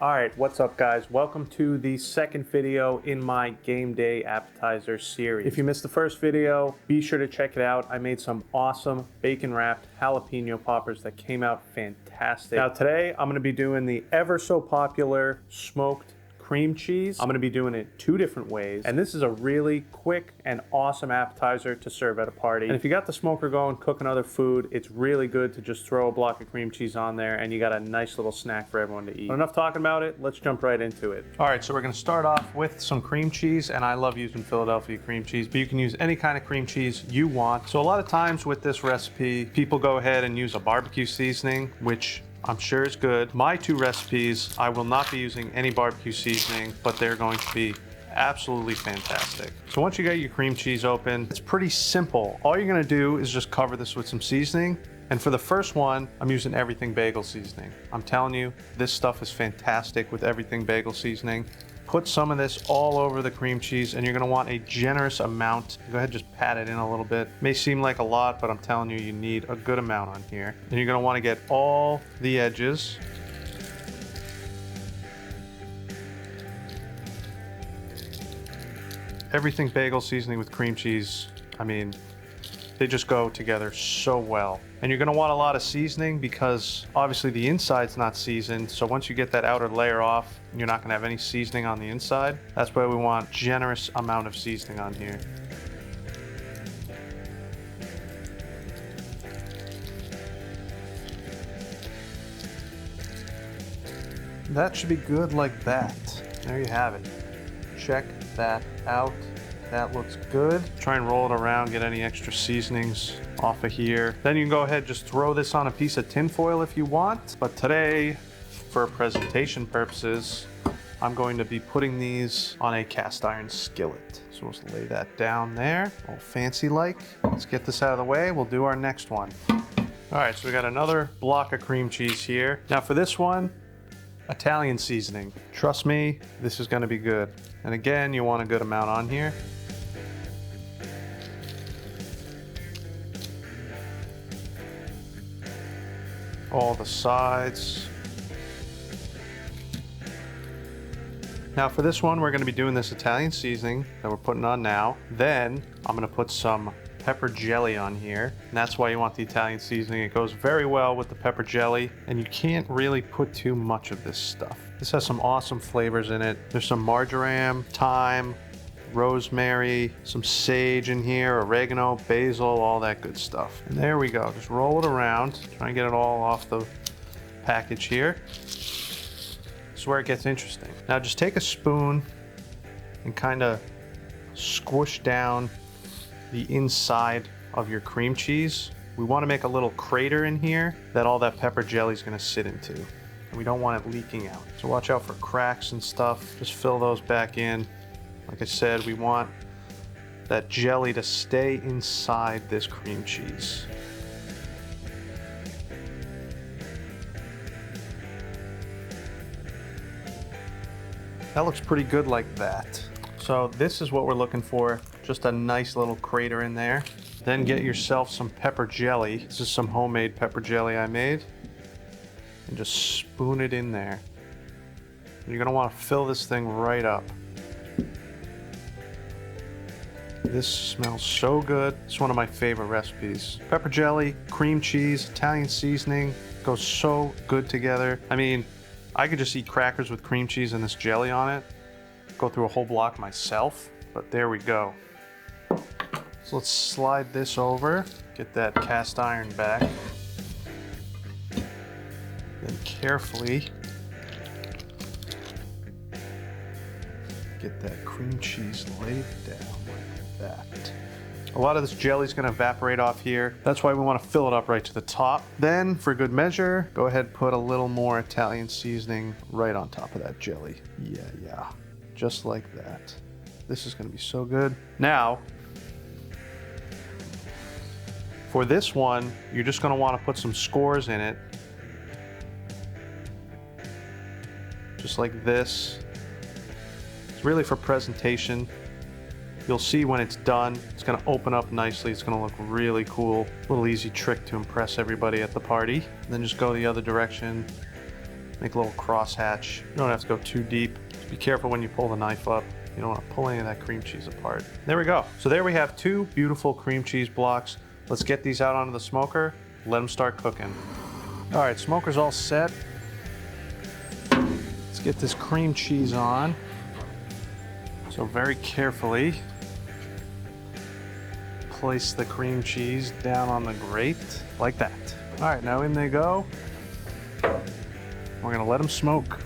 Alright, what's up guys? Welcome to the second video in my game day appetizer series. If you missed the first video, be sure to check it out. I made some awesome bacon wrapped jalapeno poppers that came out fantastic. Now today, I'm gonna be doing the ever so popular smoked cream cheese. I'm gonna be doing it two different ways. And this is a really quick and awesome appetizer to serve at a party. And if you got the smoker going, cooking other food, it's really good to just throw a block of cream cheese on there and you got a nice little snack for everyone to eat. But enough talking about it, let's jump right into it. All right, so we're gonna start off with some cream cheese, and I love using Philadelphia cream cheese, but you can use any kind of cream cheese you want. So a lot of times with this recipe, people go ahead and use a barbecue seasoning, which I'm sure is good. My two recipes, I will not be using any barbecue seasoning, but they're going to be absolutely fantastic. So once you get your cream cheese open, it's pretty simple. All you're gonna do is just cover this with some seasoning. And for the first one, I'm using everything bagel seasoning. I'm telling you, this stuff is fantastic with everything bagel seasoning. Put some of this all over the cream cheese, and you're gonna want a generous amount. Go ahead, just pat it in a little bit. May seem like a lot, but I'm telling you, you need a good amount on here. And you're gonna wanna get all the edges. Everything bagel seasoning with cream cheese, I mean, they just go together so well. And you're gonna want a lot of seasoning because obviously the inside's not seasoned. So once you get that outer layer off, you're not gonna have any seasoning on the inside. That's why we want generous amount of seasoning on here. That should be good like that. There you have it. Check that out. That looks good. Try and roll it around, get any extra seasonings off of here. Then you can go ahead, just throw this on a piece of tin foil if you want. But today, for presentation purposes, I'm going to be putting these on a cast iron skillet. So we'll just lay that down there, all fancy like. Let's get this out of the way. We'll do our next one. All right, so we got another block of cream cheese here. Now for this one, Italian seasoning. Trust me, this is gonna be good. And again, you want a good amount on here. All the sides. Now for this one, we're gonna be doing this Italian seasoning that we're putting on now. Then I'm gonna put some pepper jelly on here. And that's why you want the Italian seasoning. It goes very well with the pepper jelly, and you can't really put too much of this stuff. This has some awesome flavors in it. There's some marjoram, thyme, rosemary, some sage in here, oregano, basil, all that good stuff. And there we go. Just roll it around. Try and get it all off the package here. This is where it gets interesting. Now just take a spoon and kind of squish down the inside of your cream cheese. We want to make a little crater in here that all that pepper jelly is going to sit into. And we don't want it leaking out. So watch out for cracks and stuff. Just fill those back in. Like I said, we want that jelly to stay inside this cream cheese. That looks pretty good like that. So this is what we're looking for. Just a nice little crater in there. Then get yourself some pepper jelly. This is some homemade pepper jelly I made. And just spoon it in there. And you're gonna want to fill this thing right up. This smells so good. It's one of my favorite recipes. Pepper jelly, cream cheese, Italian seasoning, goes so good together. I mean, I could just eat crackers with cream cheese and this jelly on it. Go through a whole block myself, but there we go. So let's slide this over, get that cast iron back. Then carefully get that cream cheese laid down like that. A lot of this jelly is going to evaporate off here. That's why we want to fill it up right to the top. Then, for good measure, go ahead and put a little more Italian seasoning right on top of that jelly. Yeah. Just like that. This is going to be so good. Now, for this one, you're just going to want to put some scores in it. Just like this. It's really for presentation. You'll see when it's done, it's gonna open up nicely. It's gonna look really cool. Little easy trick to impress everybody at the party. And then just go the other direction. Make a little crosshatch. You don't have to go too deep. Just be careful when you pull the knife up. You don't want to pull any of that cream cheese apart. There we go. So there we have 2 beautiful cream cheese blocks. Let's get these out onto the smoker. Let them start cooking. All right, smoker's all set. Let's get this cream cheese on. So very carefully, place the cream cheese down on the grate like that. All right, now in they go. We're gonna let them smoke.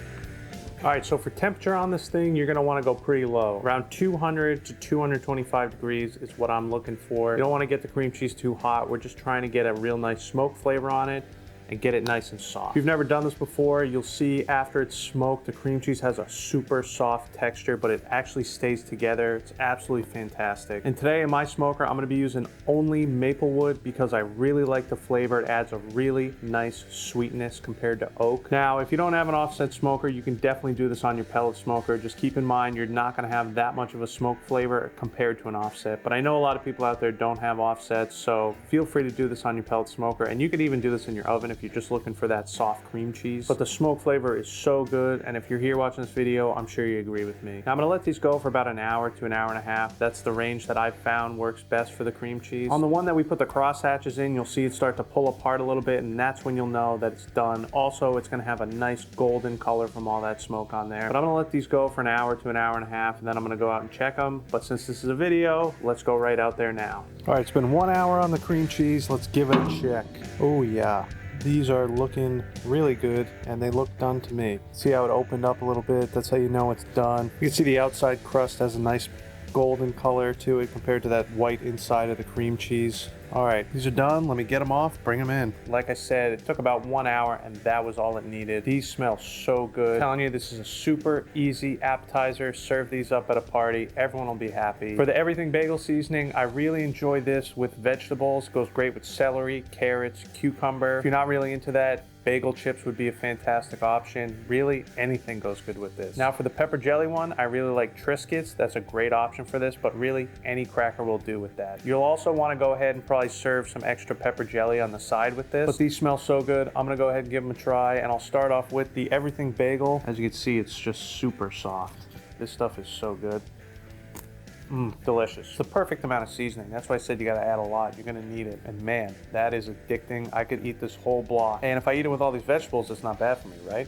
All right, so for temperature on this thing, you're gonna wanna go pretty low. Around 200 to 225 degrees is what I'm looking for. You don't wanna get the cream cheese too hot. We're just trying to get a real nice smoke flavor on it and get it nice and soft. If you've never done this before, you'll see after it's smoked, the cream cheese has a super soft texture, but it actually stays together. It's absolutely fantastic. And today in my smoker, I'm gonna be using only maple wood because I really like the flavor. It adds a really nice sweetness compared to oak. Now, if you don't have an offset smoker, you can definitely do this on your pellet smoker. Just keep in mind, you're not gonna have that much of a smoke flavor compared to an offset. But I know a lot of people out there don't have offsets, so feel free to do this on your pellet smoker. And you could even do this in your oven if you're just looking for that soft cream cheese. But the smoke flavor is so good, and if you're here watching this video, I'm sure you agree with me. Now I'm gonna let these go for about an hour to an hour and a half. That's the range that I've found works best for the cream cheese. On the one that we put the cross hatches in, you'll see it start to pull apart a little bit, and that's when you'll know that it's done. Also, it's gonna have a nice golden color from all that smoke on there. But I'm gonna let these go for an hour to an hour and a half, and then I'm gonna go out and check them. But since this is a video, let's go right out there now. All right, it's been 1 hour on the cream cheese. Let's give it a check. Oh yeah. These are looking really good, and they look done to me. See how it opened up a little bit? That's how you know it's done. You can see the outside crust has a nice golden color to it compared to that white inside of the cream cheese. All right, these are done. Let me get them off, bring them in. Like I said, it took about 1 hour, and that was all it needed. These smell so good. I'm telling you, this is a super easy appetizer. Serve these up at a party. Everyone will be happy. For the everything bagel seasoning, I really enjoy this with vegetables. Goes great with celery, carrots, cucumber. If you're not really into that, bagel chips would be a fantastic option. Really, anything goes good with this. Now for the pepper jelly one, I really like Triscuits. That's a great option for this, but really any cracker will do with that. You'll also want to go ahead and probably serve some extra pepper jelly on the side with this. But these smell so good, I'm gonna go ahead and give them a try, and I'll start off with the everything bagel. As you can see, it's just super soft. This stuff is so good. Delicious. It's the perfect amount of seasoning. That's why I said you gotta add a lot. You're gonna need it. And man, that is addicting. I could eat this whole block. And if I eat it with all these vegetables, it's not bad for me, right?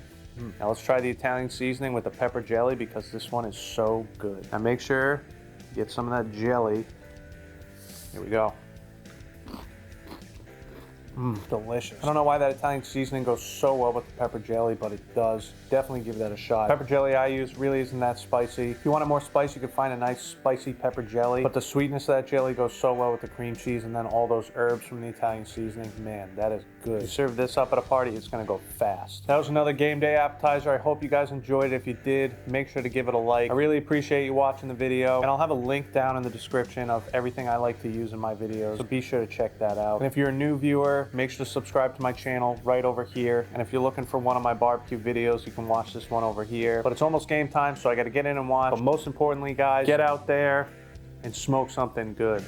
Now let's try the Italian seasoning with the pepper jelly because this one is so good. Now make sure you get some of that jelly. Here we go. Delicious. I don't know why that Italian seasoning goes so well with the pepper jelly, but it does. Definitely give that a shot. Pepper jelly I use really isn't that spicy. If you want it more spicy, you can find a nice spicy pepper jelly, but the sweetness of that jelly goes so well with the cream cheese, and then all those herbs from the Italian seasoning. Man, that is good. You serve this up at a party, it's gonna go fast. That was another game day appetizer. I hope you guys enjoyed it. If you did, make sure to give it a like. I really appreciate you watching the video, and I'll have a link down in the description of everything I like to use in my videos, so be sure to check that out. And if you're a new viewer, make sure to subscribe to my channel right over here. And if you're looking for one of my barbecue videos, you can watch this one over here. But it's almost game time, so I gotta get in and watch. But most importantly, guys, get out there and smoke something good.